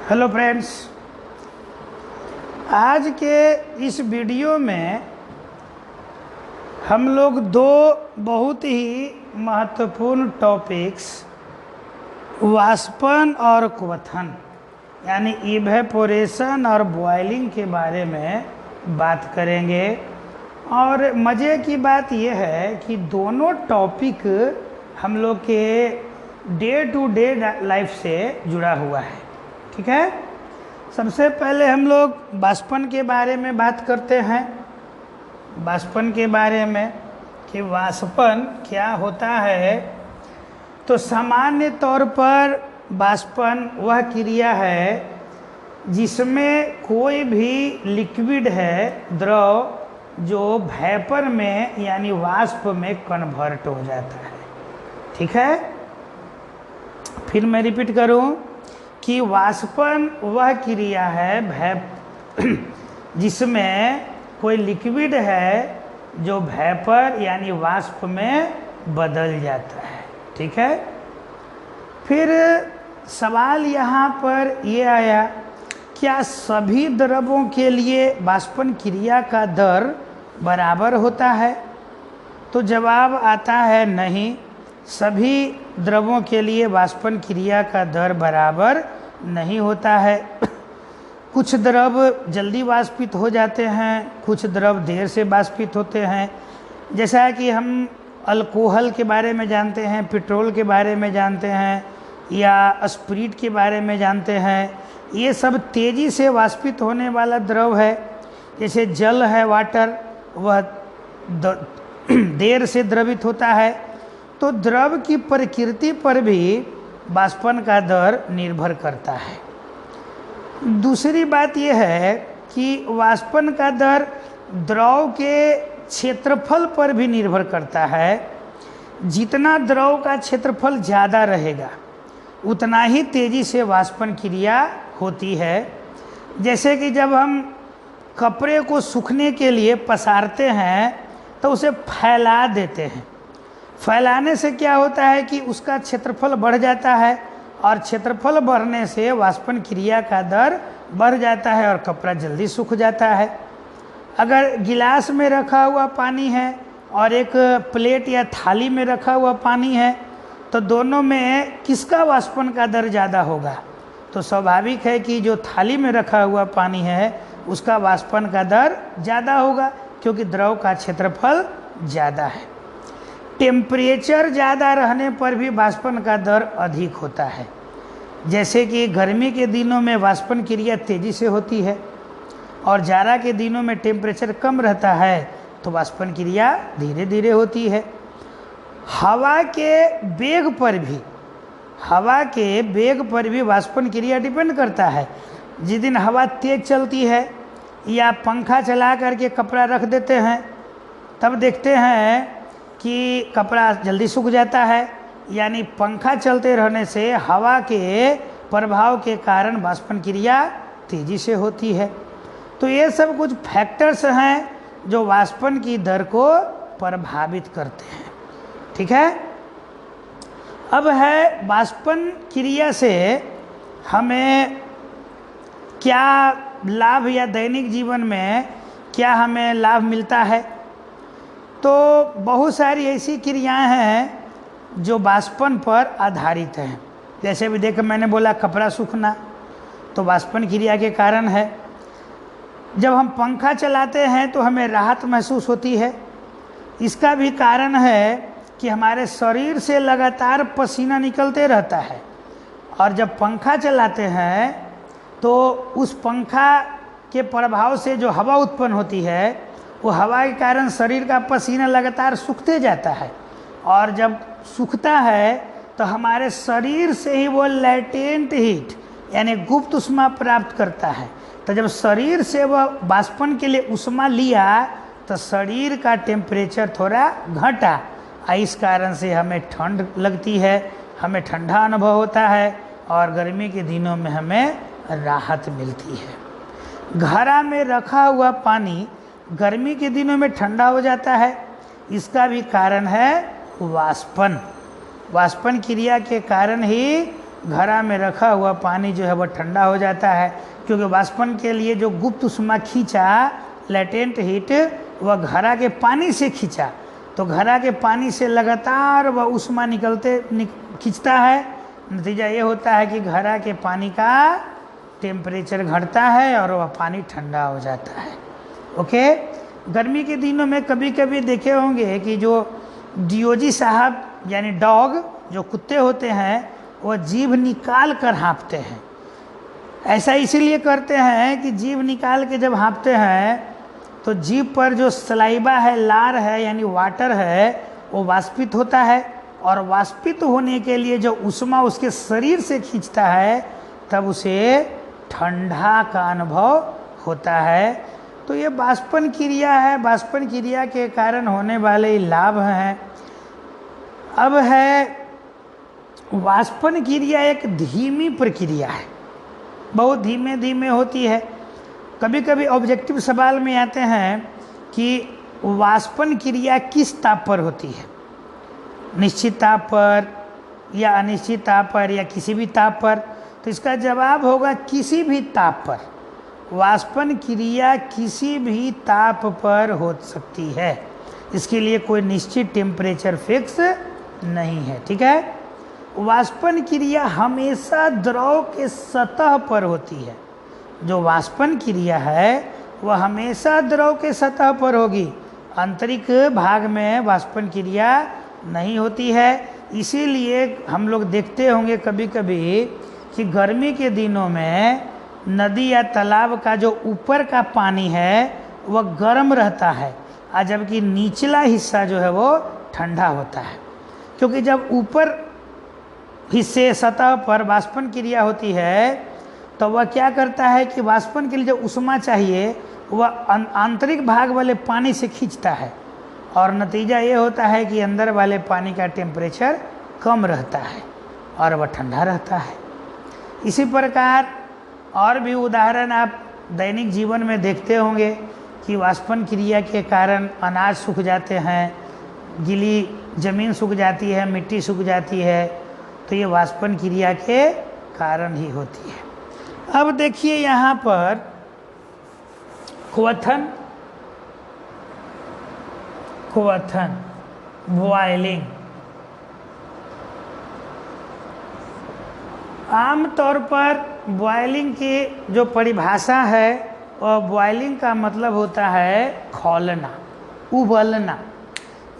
Hello friends, आज के इस वीडियो में हम लोग दो बहुत ही महत्वपूर्ण टॉपिक्स वाष्पन और क्वथन यानी इवेपोरेशन और बॉइलिंग के बारे में बात करेंगे। और मज़े की बात यह है कि दोनों टॉपिक हम लोग के डे टू डे लाइफ से जुड़ा हुआ है। ठीक है, सबसे पहले हम लोग वाष्पन के बारे में बात करते हैं। वाष्पन के बारे में कि वाष्पन क्या होता है। तो सामान्य तौर पर वाष्पन वह क्रिया है जिसमें कोई भी लिक्विड है, द्रव, जो वेपर में यानी वाष्प में कन्वर्ट हो जाता है। ठीक है, फिर मैं रिपीट करूं कि वाष्पन वह क्रिया है जिसमें कोई लिक्विड है जो वेपर यानी वाष्प में बदल जाता है। ठीक है, फिर सवाल यहाँ पर ये आया, क्या सभी द्रवों के लिए वाष्पन क्रिया का दर बराबर होता है? तो जवाब आता है नहीं, सभी द्रवों के लिए वाष्पन क्रिया का दर बराबर नहीं होता है। कुछ द्रव जल्दी वाष्पित हो जाते हैं, कुछ द्रव देर से वाष्पित होते हैं। जैसा कि हम अल्कोहल के बारे में जानते हैं, पेट्रोल के बारे में जानते हैं, या स्पिरिट के बारे में जानते हैं, ये सब तेज़ी से वाष्पित होने वाला द्रव है। जैसे जल है, वाटर, वह देर से द्रवित होता है। तो द्रव की प्रकृति पर भी वाष्पन का दर निर्भर करता है। दूसरी बात यह है कि वाष्पन का दर द्रव के क्षेत्रफल पर भी निर्भर करता है। जितना द्रव का क्षेत्रफल ज़्यादा रहेगा उतना ही तेज़ी से वाष्पन क्रिया होती है। जैसे कि जब हम कपड़े को सूखने के लिए पसारते हैं तो उसे फैला देते हैं। फैलाने से क्या होता है कि उसका क्षेत्रफल बढ़ जाता है, और क्षेत्रफल बढ़ने से वाष्पन क्रिया का दर बढ़ जाता है और कपड़ा जल्दी सूख जाता है। अगर गिलास में रखा हुआ पानी है और एक प्लेट या थाली में रखा हुआ पानी है, तो दोनों में किसका वाष्पन का दर ज़्यादा होगा? तो स्वाभाविक है कि जो थाली में रखा हुआ पानी है उसका वाष्पन का दर ज़्यादा होगा, क्योंकि द्रव का क्षेत्रफल ज़्यादा है। टेम्परेचर ज़्यादा रहने पर भी वाष्पन का दर अधिक होता है। जैसे कि गर्मी के दिनों में वाष्पन क्रिया तेज़ी से होती है, और जाड़ा के दिनों में टेम्परेचर कम रहता है तो वाष्पन क्रिया धीरे धीरे होती है। हवा के वेग पर भी वाष्पन क्रिया डिपेंड करता है। जिस दिन हवा तेज़ चलती है या पंखा चला करके कपड़ा रख देते हैं, तब देखते हैं कि कपड़ा जल्दी सूख जाता है। यानी पंखा चलते रहने से हवा के प्रभाव के कारण वाष्पन क्रिया तेज़ी से होती है। तो ये सब कुछ फैक्टर्स हैं जो वाष्पन की दर को प्रभावित करते हैं। ठीक है, अब है वाष्पन क्रिया से हमें क्या लाभ या दैनिक जीवन में क्या हमें लाभ मिलता है। तो बहुत सारी ऐसी क्रियाएं हैं जो वाष्पन पर आधारित हैं। जैसे भी देखो, मैंने बोला कपड़ा सूखना, तो वाष्पन क्रिया के कारण है। जब हम पंखा चलाते हैं तो हमें राहत महसूस होती है। इसका भी कारण है कि हमारे शरीर से लगातार पसीना निकलते रहता है, और जब पंखा चलाते हैं तो उस पंखा के प्रभाव से जो हवा उत्पन्न होती है, वो हवा के कारण शरीर का पसीना लगातार सूखते जाता है, और जब सूखता है तो हमारे शरीर से ही वो लैटेंट हीट यानी गुप्त ऊष्मा प्राप्त करता है। तो जब शरीर से वह वाष्पन के लिए ऊष्मा लिया तो शरीर का टेम्परेचर थोड़ा घटा, इस कारण से हमें ठंड लगती है, हमें ठंडा अनुभव होता है, और गर्मी के दिनों में हमें राहत मिलती है। घड़ा में रखा हुआ पानी गर्मी के दिनों में ठंडा हो जाता है। इसका भी कारण है वाष्पन। वाष्पन क्रिया के कारण ही घड़ा में रखा हुआ पानी जो है वह ठंडा हो जाता है, क्योंकि वाष्पन के लिए जो गुप्त उष्मा खींचा, लेटेंट हीट, वह घड़ा के पानी से खींचा। तो घड़ा के पानी से लगातार वह उष्मा खींचता है। नतीजा ये होता है कि घड़ा के पानी का टेम्परेचर घटता है और वह पानी ठंडा हो जाता है। ओके। गर्मी के दिनों में कभी कभी देखे होंगे कि जो डीओजी साहब यानी डॉग, जो कुत्ते होते हैं, वह जीभ निकाल कर हाँफते हैं। ऐसा इसीलिए करते हैं कि जीभ निकाल के जब हाँफते हैं तो जीभ पर जो सलाइबा है, लार है यानी वाटर है, वो वाष्पित होता है, और वाष्पित होने के लिए जो उष्मा उसके शरीर से खींचता है तब उसे ठंडा का अनुभव होता है। तो ये वाष्पन क्रिया है। वाष्पन क्रिया के कारण होने वाले लाभ हैं। अब है, वाष्पन क्रिया एक धीमी प्रक्रिया है, बहुत धीमे धीमे होती है। कभी कभी ऑब्जेक्टिव सवाल में आते हैं कि वाष्पन क्रिया किस ताप पर होती है, निश्चित ताप पर या अनिश्चित ताप पर या किसी भी ताप पर। तो इसका जवाब होगा किसी भी ताप पर। वाष्पन क्रिया किसी भी ताप पर हो सकती है, इसके लिए कोई निश्चित टेम्परेचर फिक्स नहीं है। ठीक है। वाष्पन क्रिया हमेशा द्रव के सतह पर होती है। जो वाष्पन क्रिया है वह हमेशा द्रव के सतह पर होगी, आंतरिक भाग में वाष्पन क्रिया नहीं होती है। इसीलिए हम लोग देखते होंगे कभी कभी कि गर्मी के दिनों में नदी या तालाब का जो ऊपर का पानी है वह गर्म रहता है, और जबकि निचला हिस्सा जो है वो ठंडा होता है। क्योंकि जब ऊपर हिस्से सतह पर वाष्पन क्रिया होती है तो वह क्या करता है कि वाष्पन के लिए जो उष्मा चाहिए वह आंतरिक भाग वाले पानी से खींचता है, और नतीजा ये होता है कि अंदर वाले पानी का टेम्परेचर कम रहता है और वह ठंडा रहता है। इसी प्रकार और भी उदाहरण आप दैनिक जीवन में देखते होंगे कि वाष्पन क्रिया के कारण अनाज सूख जाते हैं, गीली ज़मीन सूख जाती है, मिट्टी सूख जाती है, तो ये वाष्पन क्रिया के कारण ही होती है। अब देखिए यहाँ पर क्वथन बॉयलिंग। आमतौर पर बॉयलिंग की जो परिभाषा है वह बॉयलिंग का मतलब होता है खौलना, उबलना,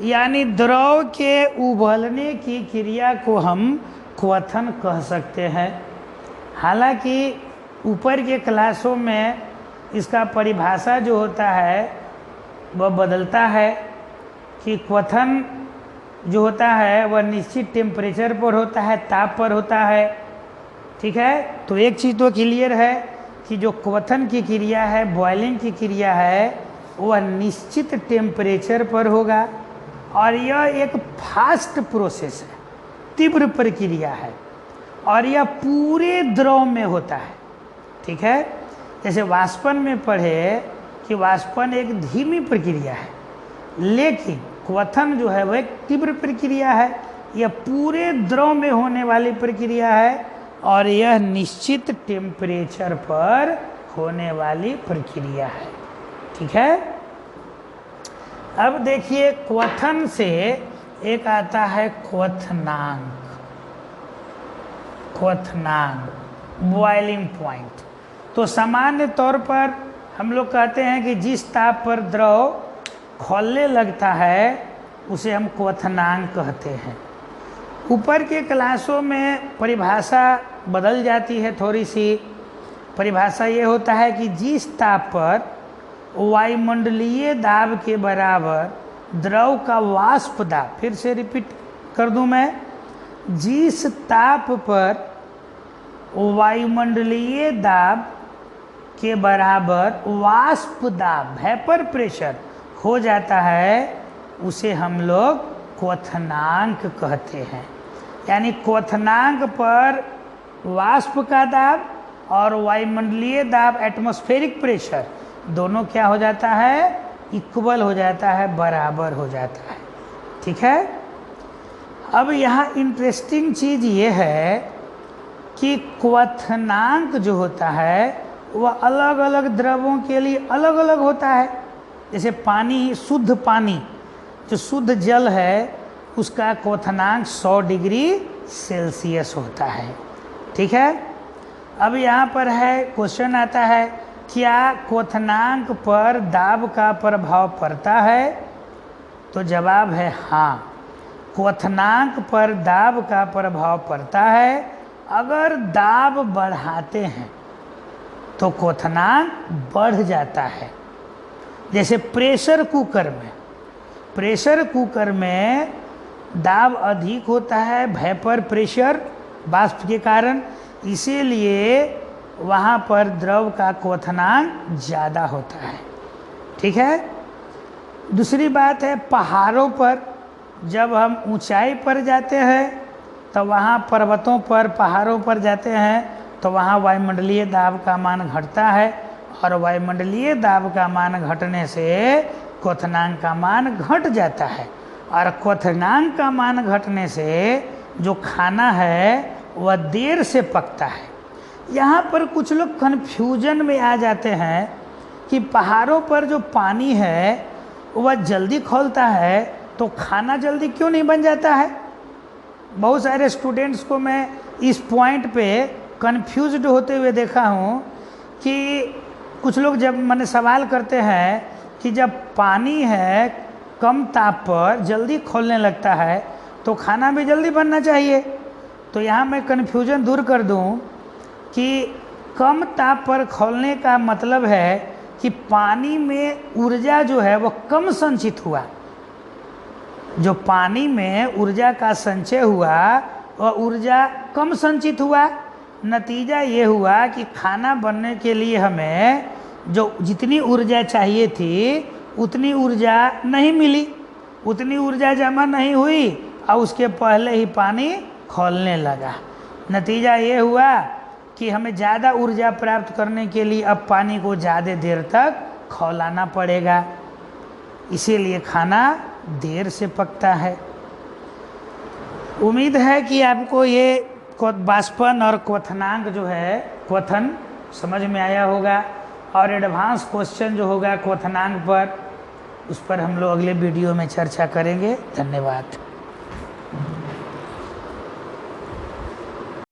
यानी द्रव के उबलने की क्रिया को हम क्वथन कह सकते हैं। हालांकि ऊपर के क्लासों में इसका परिभाषा जो होता है वह बदलता है कि क्वथन जो होता है वह निश्चित टेम्परेचर पर होता है, ताप पर होता है। ठीक है। तो एक चीज़ तो क्लियर है कि जो क्वथन की क्रिया है, बॉयलिंग की क्रिया है, वह निश्चित टेम्परेचर पर होगा, और यह एक फास्ट प्रोसेस है, तीव्र प्रक्रिया है, और यह पूरे द्रव में होता है। ठीक है। जैसे वाष्पन में पढ़े कि वाष्पन एक धीमी प्रक्रिया है, लेकिन क्वथन जो है वह एक तीव्र प्रक्रिया है। यह पूरे द्रव में होने वाली प्रक्रिया है और यह निश्चित टेम्परेचर पर होने वाली प्रक्रिया है। ठीक है। अब देखिए क्वथन से एक आता है क्वथनांक, बॉइलिंग पॉइंट। तो सामान्य तौर पर हम लोग कहते हैं कि जिस ताप पर द्रव खौलने लगता है उसे हम क्वथनांक कहते हैं। ऊपर के क्लासों में परिभाषा बदल जाती है थोड़ी सी। परिभाषा ये होता है कि जिस ताप पर वायुमंडलीय दाब के बराबर द्रव का वाष्प दाब, फिर से रिपीट कर दूं मैं, जिस ताप पर वायुमंडलीय दाब के बराबर वाष्प दाब, वेपर प्रेशर हो जाता है, उसे हम लोग क्वथनांक कहते हैं। यानी क्वथनांक पर वाष्प का दाब और वायुमंडलीय दाब, एटमॉस्फेरिक प्रेशर, दोनों क्या हो जाता है, इक्वल हो जाता है, बराबर हो जाता है। ठीक है। अब यहाँ इंटरेस्टिंग चीज़ ये है कि क्वथनांक जो होता है वह अलग अलग द्रवों के लिए अलग अलग होता है। जैसे पानी, शुद्ध पानी, जो शुद्ध जल है उसका क्वथनांक 100 डिग्री सेल्सियस होता है। ठीक है। अब यहाँ पर है, क्वेश्चन आता है, क्या क्वथनांक पर दाब का प्रभाव पड़ता है? तो जवाब है हाँ, क्वथनांक पर दाब का प्रभाव पड़ता है। अगर दाब बढ़ाते हैं तो क्वथनांक बढ़ जाता है। जैसे प्रेशर कुकर में दाब अधिक होता है, वेपर प्रेशर, वाष्प के कारण, इसीलिए वहाँ पर द्रव का क्वथनांक ज़्यादा होता है। ठीक है। दूसरी बात है, पहाड़ों पर जब हम ऊंचाई पर जाते हैं तो वहाँ पर्वतों पर, पहाड़ों पर जाते हैं तो वहाँ वायुमंडलीय दाब का मान घटता है, और वायुमंडलीय दाब का मान घटने से क्वथनांक का मान घट जाता है, और क्वथनांक का मान घटने से जो खाना है वह देर से पकता है। यहाँ पर कुछ लोग कन्फ्यूजन में आ जाते हैं कि पहाड़ों पर जो पानी है वह जल्दी खौलता है तो खाना जल्दी क्यों नहीं बन जाता है। बहुत सारे स्टूडेंट्स को मैं इस पॉइंट पे कन्फ्यूज्ड होते हुए देखा हूँ कि कुछ लोग जब मैंने सवाल करते हैं कि जब पानी है कम ताप पर जल्दी खौलने लगता है तो खाना भी जल्दी बनना चाहिए। तो यहाँ मैं कन्फ्यूजन दूर कर दूँ कि कम ताप पर खौलने का मतलब है कि पानी में ऊर्जा जो है वो कम संचित हुआ। जो पानी में ऊर्जा का संचय हुआ वह ऊर्जा कम संचित हुआ। नतीजा ये हुआ कि खाना बनने के लिए हमें जो जितनी ऊर्जा चाहिए थी उतनी ऊर्जा नहीं मिली, उतनी ऊर्जा जमा नहीं हुई, और उसके पहले ही पानी खौलने लगा। नतीजा ये हुआ कि हमें ज़्यादा ऊर्जा प्राप्त करने के लिए अब पानी को ज़्यादा देर तक खौलाना पड़ेगा, इसीलिए खाना देर से पकता है। उम्मीद है कि आपको ये वाष्पन और क्वथनांक जो है, क्वथन समझ में आया होगा, और एडवांस क्वेश्चन जो होगा क्वथनांक पर, उस पर हम लोग अगले वीडियो में चर्चा करेंगे। धन्यवाद।